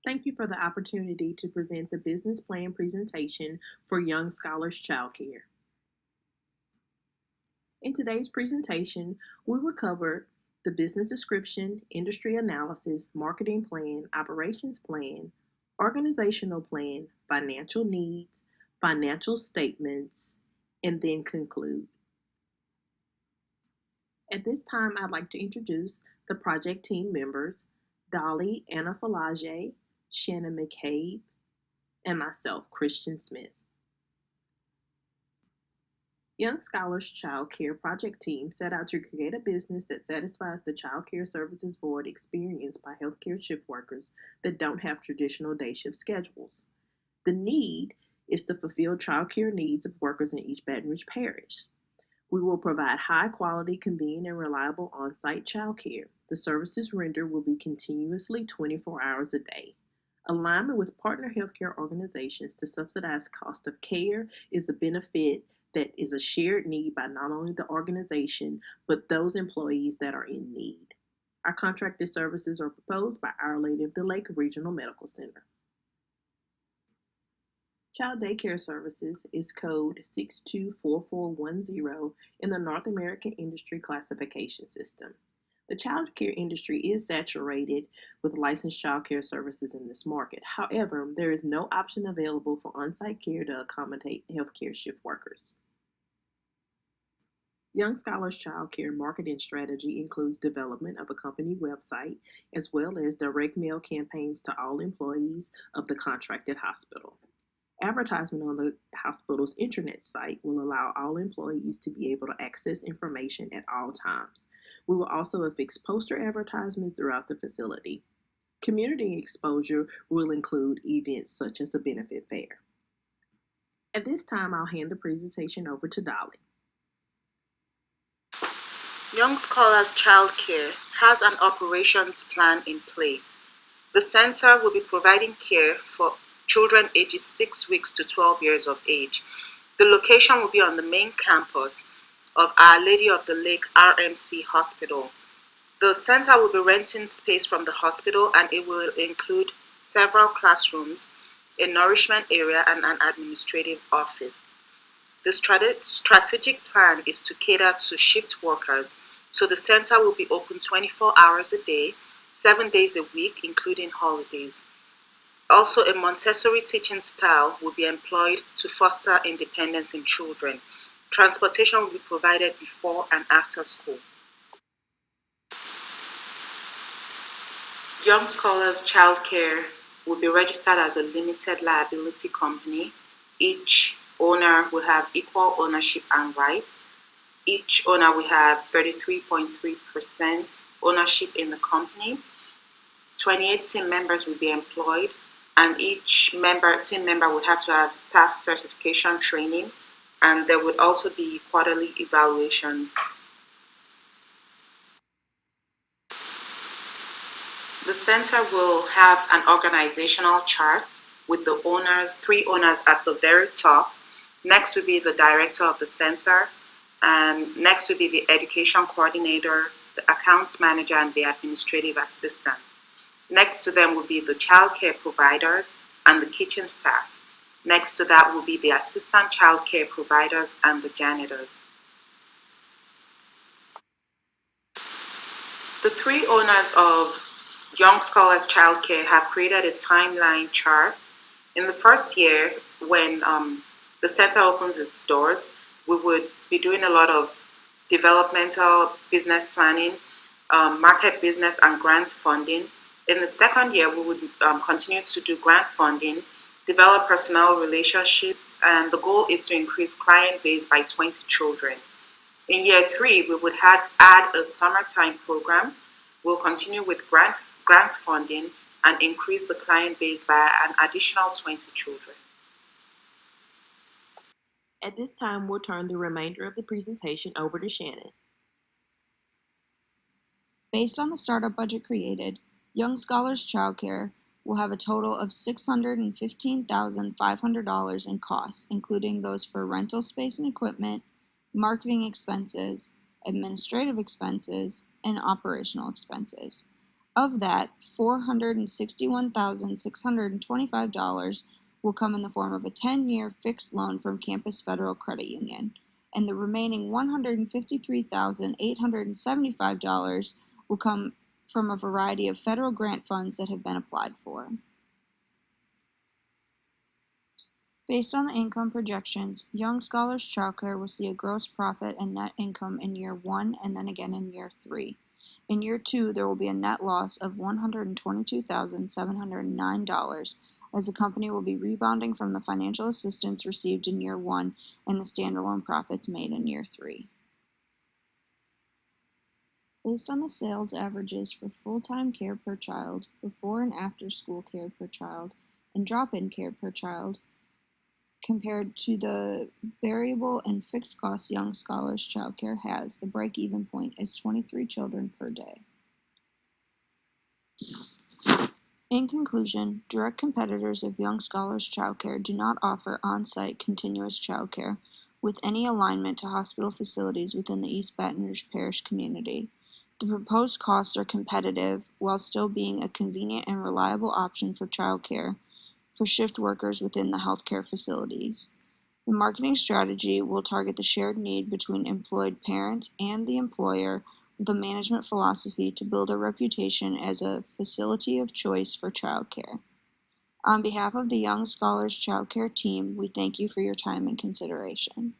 Thank you for the opportunity to present the business plan presentation for Young Scholars Childcare. In today's presentation, we will cover the business description, industry analysis, marketing plan, operations plan, organizational plan, financial needs, financial statements, and then conclude. At this time, I'd like to introduce the project team members, Dolly, Anifalaje, Shannon, McCabe, and myself, Kristian Smith. Young Scholars Childcare project team set out to create a business that satisfies the childcare services void experienced by healthcare shift workers that don't have traditional day shift schedules. The need is to fulfill childcare needs of workers in each Baton Rouge parish. We will provide high quality, convenient, and reliable on site childcare. The services rendered will be continuously 24 hours a day. Alignment with partner healthcare organizations to subsidize cost of care is a benefit that is a shared need by not only the organization, but those employees that are in need. Our contracted services are proposed by Our Lady of the Lake Regional Medical Center. Child Daycare Services is code 624410 in the North American Industry Classification System. The child care industry is saturated with licensed child care services in this market. However, there is no option available for on-site care to accommodate healthcare shift workers. Young Scholars Childcare marketing strategy includes development of a company website as well as direct mail campaigns to all employees of the contracted hospital. Advertisement on the hospital's intranet site will allow all employees to be able to access information at all times. We will also affix poster advertisement throughout the facility. Community exposure will include events such as the benefit fair. At this time, I'll hand the presentation over to Dolly. Young Scholars Childcare has an operations plan in place. The center will be providing care for children ages 6 weeks to 12 years of age. The location will be on the main campus of Our Lady of the Lake RMC Hospital. The center will be renting space from the hospital, and it will include several classrooms, a nourishment area, and an administrative office. The strategic plan is to cater to shift workers, so the center will be open 24 hours a day, 7 days a week, including holidays. Also, a Montessori teaching style will be employed to foster independence in children. Transportation will be provided before and after school. Young Scholars Childcare will be registered as a limited liability company. Each owner will have equal ownership and rights. Each owner will have 33.3% ownership in the company. 28 team members will be employed, and each team member would have to have staff certification training, and there would also be quarterly evaluations. The center will have an organizational chart with the owners, 3 owners at the very top. Next will be the director of the center, and next will be the education coordinator, the accounts manager, and the administrative assistant. Next to them will be the child care providers and the kitchen staff. Next to that will be the assistant child care providers and the janitors. The 3 owners of Young Scholars Childcare have created a timeline chart. In the first year, when the center opens its doors, we would be doing a lot of developmental business planning, market business, and grant funding. In the second year, we would continue to do grant funding, develop personnel relationships, and the goal is to increase client base by 20 children. In year 3, we would add a summertime program. We'll continue with grant funding and increase the client base by an additional 20 children. At this time, we'll turn the remainder of the presentation over to Shannon. Based on the startup budget created, Young Scholars Childcare will have a total of $615,500 in costs, including those for rental space and equipment, marketing expenses, administrative expenses, and operational expenses. Of that, $461,625 will come in the form of a 10-year fixed loan from Campus Federal Credit Union, and the remaining $153,875 will come from a variety of federal grant funds that have been applied for. Based on the income projections, Young Scholars Childcare will see a gross profit and net income in year 1 and then again in year 3. In year 2, there will be a net loss of $122,709 as the company will be rebounding from the financial assistance received in year 1 and the standalone profits made in year 3. Based on the sales averages for full-time care per child, before and after school care per child, and drop-in care per child, compared to the variable and fixed costs Young Scholars Childcare has, the break-even point is 23 children per day. In conclusion, direct competitors of Young Scholars Childcare do not offer on-site continuous childcare with any alignment to hospital facilities within the East Baton Rouge Parish community. The proposed costs are competitive while still being a convenient and reliable option for childcare for shift workers within the healthcare facilities. The marketing strategy will target the shared need between employed parents and the employer with a management philosophy to build a reputation as a facility of choice for childcare. On behalf of the Young Scholars Childcare team, we thank you for your time and consideration.